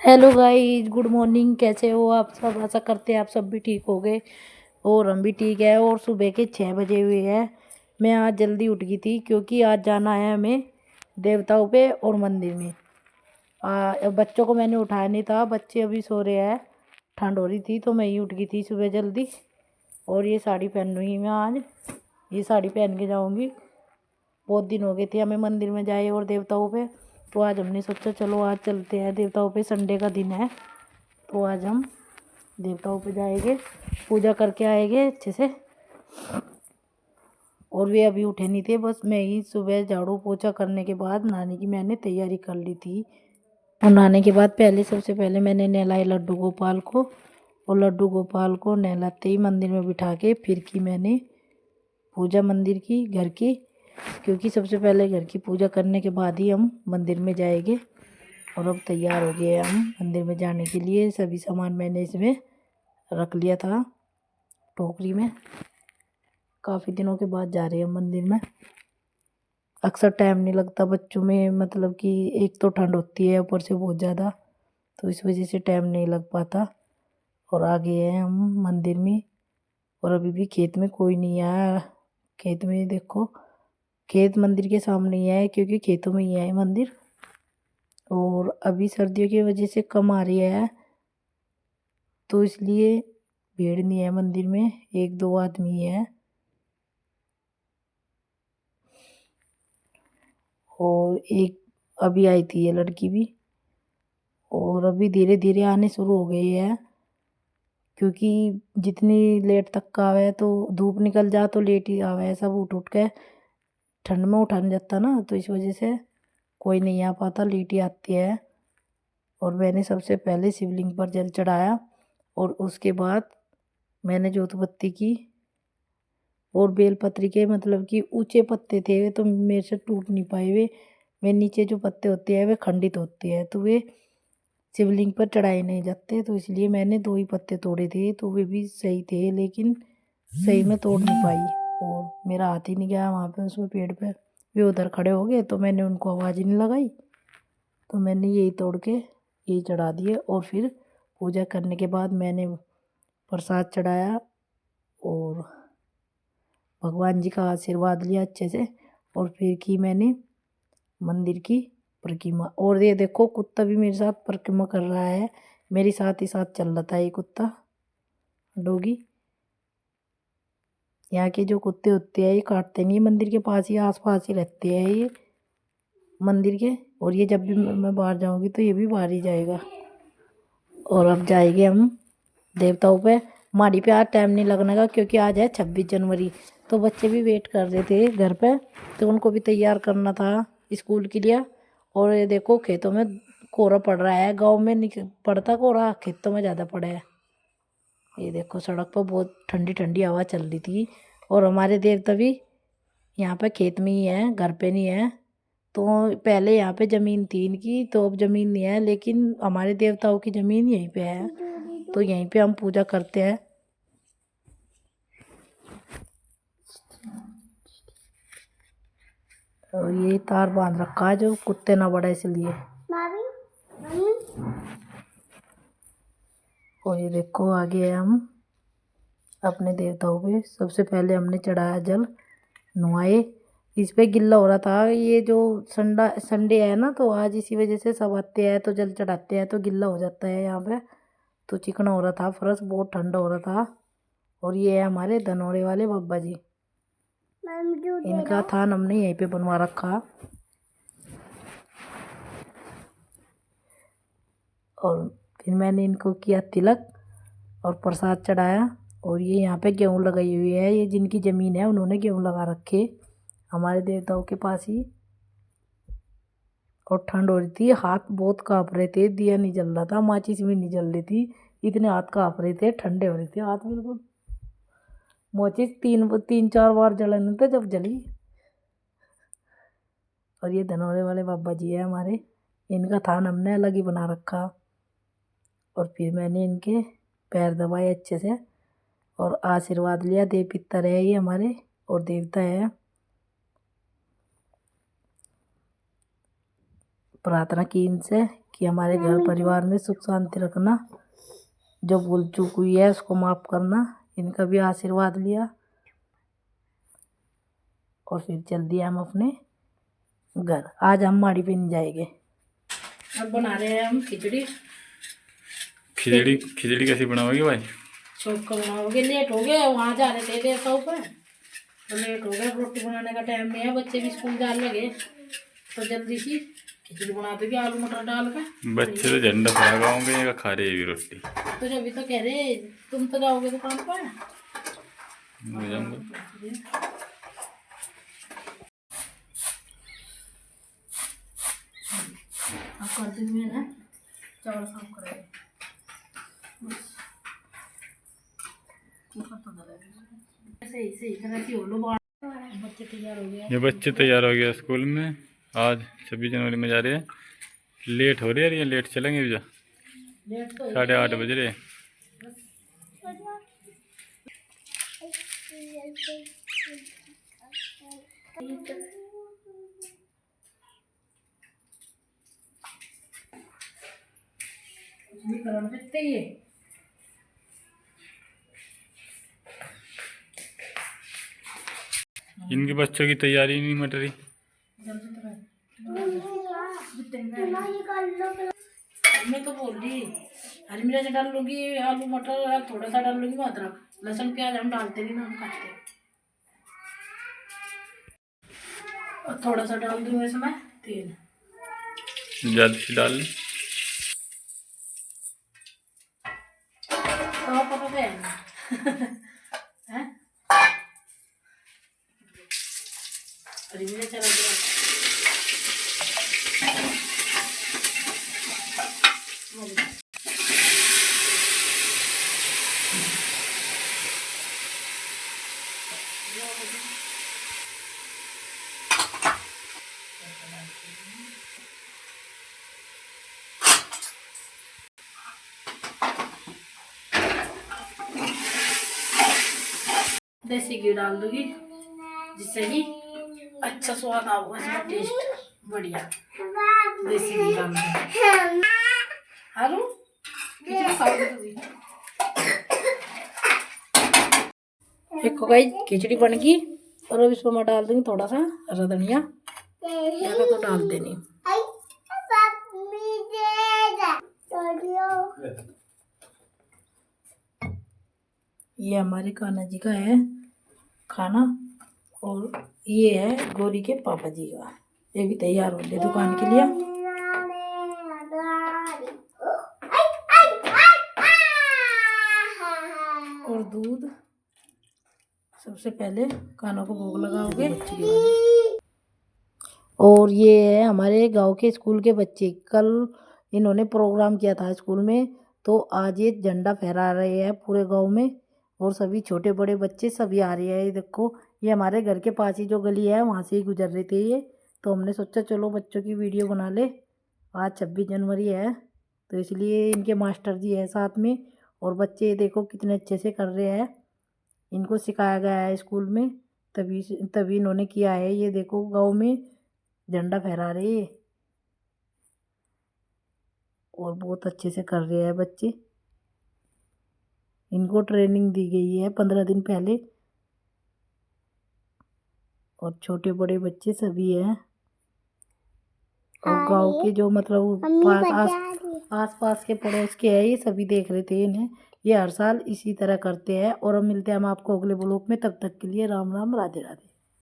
Hello guys, good morning. कैसे हो आप सब? आशा करते हैं आप सब भी ठीक हो गए और हम भी ठीक है। और सुबह के 6 बजे हुए हैं। मैं आज जल्दी उठ गई थी क्योंकि आज जाना है हमें देवताओं पे और मंदिर में। बच्चों को मैंने उठाया नहीं था, बच्चे अभी सो रहे हैं। ठंड हो रही थी तो मैं ही उठ गई थी सुबह जल्दी। और ये साड़ी पहन रही मैं आज। ये साड़ी पहन के जाऊँगी। बहुत दिन हो गए थे हमें मंदिर में जाए और देवताओं पे। तो आज हमने सोचा चलो आज चलते हैं देवताओं पे, संडे का दिन है। तो आज हम देवताओं पे जाएंगे, पूजा करके आएंगे अच्छे से। और वे अभी उठे नहीं थे, बस मैं ही सुबह झाड़ू पोछा करने के बाद नहाने की मैंने तैयारी कर ली थी। और नहाने के बाद सबसे पहले मैंने नहलाए लड्डू गोपाल को। और लड्डू गोपाल को नहलाते ही मंदिर में बिठा के फिर की मैंने पूजा मंदिर की, घर की। क्योंकि सबसे पहले घर की पूजा करने के बाद ही हम मंदिर में जाएंगे। और अब तैयार हो गए हम मंदिर में जाने के लिए। सभी सामान मैंने इसमें रख लिया था टोकरी में। काफ़ी दिनों के बाद जा रहे हैं मंदिर में। अक्सर टाइम नहीं लगता बच्चों में, मतलब कि एक तो ठंड होती है ऊपर से बहुत ज़्यादा, तो इस वजह से टाइम नहीं लग पाता। और आ गए हैं हम मंदिर में। और अभी भी खेत में कोई नहीं आया। खेत में देखो, खेत मंदिर के सामने ही है क्योंकि खेतों में ही है मंदिर। और अभी सर्दियों की वजह से कम आ रही है, तो इसलिए भीड़ नहीं है मंदिर में, एक दो आदमी है। और एक अभी आई थी ये लड़की भी। और अभी धीरे धीरे आने शुरू हो गई है। क्योंकि जितनी लेट तक का आवे तो धूप निकल जा तो लेट ही आवे, सब उठ उठ के ठंड में उठा नहीं जाता ना, तो इस वजह से कोई नहीं आ पाता, लेट ही आती है। और मैंने सबसे पहले शिवलिंग पर जल चढ़ाया और उसके बाद मैंने जोत बत्ती की। और बेलपत्री के मतलब कि ऊंचे पत्ते थे वे, तो मेरे से टूट नहीं पाए वे नीचे जो पत्ते होते हैं वे खंडित होते हैं, तो वे शिवलिंग पर चढ़ाए नहीं जाते। तो इसलिए मैंने दो ही पत्ते तोड़े थे, तो वे भी सही थे लेकिन सही में तोड़ नहीं पाई। और मेरा हाथ ही नहीं गया वहाँ पे उसमें पेड़ पे। वे उधर खड़े हो गए तो मैंने उनको आवाज़ ही नहीं लगाई। तो मैंने यही तोड़ के यही चढ़ा दिए। और फिर पूजा करने के बाद मैंने प्रसाद चढ़ाया और भगवान जी का आशीर्वाद लिया अच्छे से। और फिर की मैंने मंदिर की परिक्रमा। और ये देखो कुत्ता भी मेरे साथ परिक्रमा कर रहा है, मेरे साथ ही साथ चल रहा था ये कुत्ता डोगी। यहाँ के जो कुत्ते होते हैं ये काटते नहीं, मंदिर के पास ही आस पास ही रहते हैं ये मंदिर के। और ये जब भी मैं बाहर जाऊंगी तो ये भी बाहर ही जाएगा। और अब जाएंगे हम देवताओं पे। माड़ी पे आज टाइम नहीं लगने का क्योंकि आज है 26 जनवरी। तो बच्चे भी वेट कर रहे थे घर पे, तो उनको भी तैयार करना था स्कूल के लिए। और ये देखो खेतों में कोहरा पड़ रहा है, गांव में नहीं पड़ता कोहरा, खेतों में ज़्यादा पड़ा है। ये देखो सड़क पर बहुत ठंडी ठंडी हवा चल रही थी। और हमारे देवता भी यहाँ पे खेत में ही है, घर पे नहीं है। तो पहले यहाँ पे ज़मीन थी इनकी, तो अब ज़मीन नहीं है, लेकिन हमारे देवताओं की ज़मीन यहीं पे है, तो यहीं पे हम पूजा करते हैं। और ये तार बांध रखा है जो कुत्ते ना बढ़े इसलिए। और ये देखो आगे है हम अपने देवताओं पे। सबसे पहले हमने चढ़ाया जल, नुआए। इस पे गिल्ला हो रहा था, ये जो संडे है ना, तो आज इसी वजह से सब आते हैं तो जल चढ़ाते हैं तो गिल्ला हो जाता है यहाँ पे। तो चिकना हो रहा था फर्श, बहुत ठंडा हो रहा था। और ये है हमारे धनौरे वाले बाबा जी, इनका थान हमने यहीं पे बनवा रखा। और फिर मैंने इनको किया तिलक और प्रसाद चढ़ाया। और ये यहाँ पे गेहूँ लगाई हुई है, ये जिनकी ज़मीन है उन्होंने गेहूँ लगा रखे हमारे देवताओं के पास ही। और ठंड हो रही थी, हाथ बहुत काँप रहे थे, दिया नहीं जल रहा था, माचिस भी नहीं जल रही थी, इतने हाथ काँप रहे थे, ठंडे हो रहे थे हाथ बिल्कुल। माचिस तीन तीन चार बार जलन था जब जली। और ये धनौरे वाले बाबा जी है हमारे, इनका थान हमने अलग ही बना रखा। और फिर मैंने इनके पैर दबाए अच्छे से और आशीर्वाद लिया। देव पितर है ये हमारे और देवता है। प्रार्थना की इनसे कि हमारे घर परिवार में सुख शांति रखना, जो भूल चूक हुई है उसको माफ़ करना। इनका भी आशीर्वाद लिया और फिर चल दिया हम अपने घर। आज हम माड़ी पे नहीं जाएंगे। अब बना रहे हैं हम खिचड़ी। खिचड़ी कैसी बनाओगे भाई? चौक का बनाओगे। लेट हो गया, वहाँ जा रहे थे देवता ऊपर तो लेट हो गया। रोटी बनाने का टाइम नहीं है, बच्चे भी स्कूल जाने लगे तो जल्दी सी खिचड़ी बना दोगे आलू मटर डाल कर। बच्चे तो झंडा फहराओगे या खा रहे हैं रोटी? तो जब भी तो कह रहे तुम तो जाओगे दुकान पर। मैं जाऊंगा। अब कर दूँगी ना, चावल साफ करेंगे। सही तरह से हो लो। बच्चे तैयार हो गए। ये बच्चे तैयार हो गए स्कूल में। आज 26 जनवरी में जा रहे हैं। लेट हो रही है, ये लेट चलेंगे भैया। 8:30 बज रहे। इनके बच्चों की तैयारी नहीं मट रही। मैं तो बोल रही हरी मिर्च डाल लूंगी, आलू मटर थोड़ा सा डाल लूंगी, अदरक लहसुन प्याज हम डालते नहीं ना, हम खाते। और थोड़ा सा डाल दूंगी इसमें तेल, ज्यादा से डाल ली। तो पता है ना हैं? हरी मिर्च चला देसी घी डाल दूंगी जिससे कि अच्छा स्वाद आऊगा, इसमें टेस्ट बढ़िया। देसी घी डाल दूंगी। हेलो देखो भाई खिचड़ी बन गई और अब इसको मैं डाल दूंगी थोड़ा सा हरा धनिया, ज़्यादा तो डाल देनी। ये हमारे कान्हा जी का है खाना और ये है गौरी के पापा जी का। ये भी तैयार हो गए दुकान के लिए। और दूध सबसे पहले कान्हा को भोग लगाओगे। और ये है हमारे गांव के स्कूल के बच्चे, कल इन्होंने प्रोग्राम किया था स्कूल में, तो आज ये झंडा फहरा रहे हैं पूरे गांव में और सभी छोटे बड़े बच्चे सभी आ रहे हैं। ये देखो ये हमारे घर के पास ही जो गली है वहाँ से ही गुजर रहे थे ये, तो हमने सोचा चलो बच्चों की वीडियो बना ले। आज 26 जनवरी है तो इसलिए इनके मास्टर जी है साथ में और बच्चे देखो कितने अच्छे से कर रहे हैं। इनको सिखाया गया है स्कूल में, तभी इन्होंने किया है। ये देखो गाँव में झंडा फहरा रहे हैं और बहुत अच्छे से कर रहे हैं बच्चे। इनको ट्रेनिंग दी गई है 15 दिन पहले और छोटे बड़े बच्चे सभी हैं। और गांव के जो मतलब आस पास के पड़ोस के हैं ये सभी देख रहे थे इन्हें। ये हर साल इसी तरह करते हैं। और अब मिलते हैं हम आपको अगले ब्लॉग में, तब तक के लिए राम राम राधे राधे।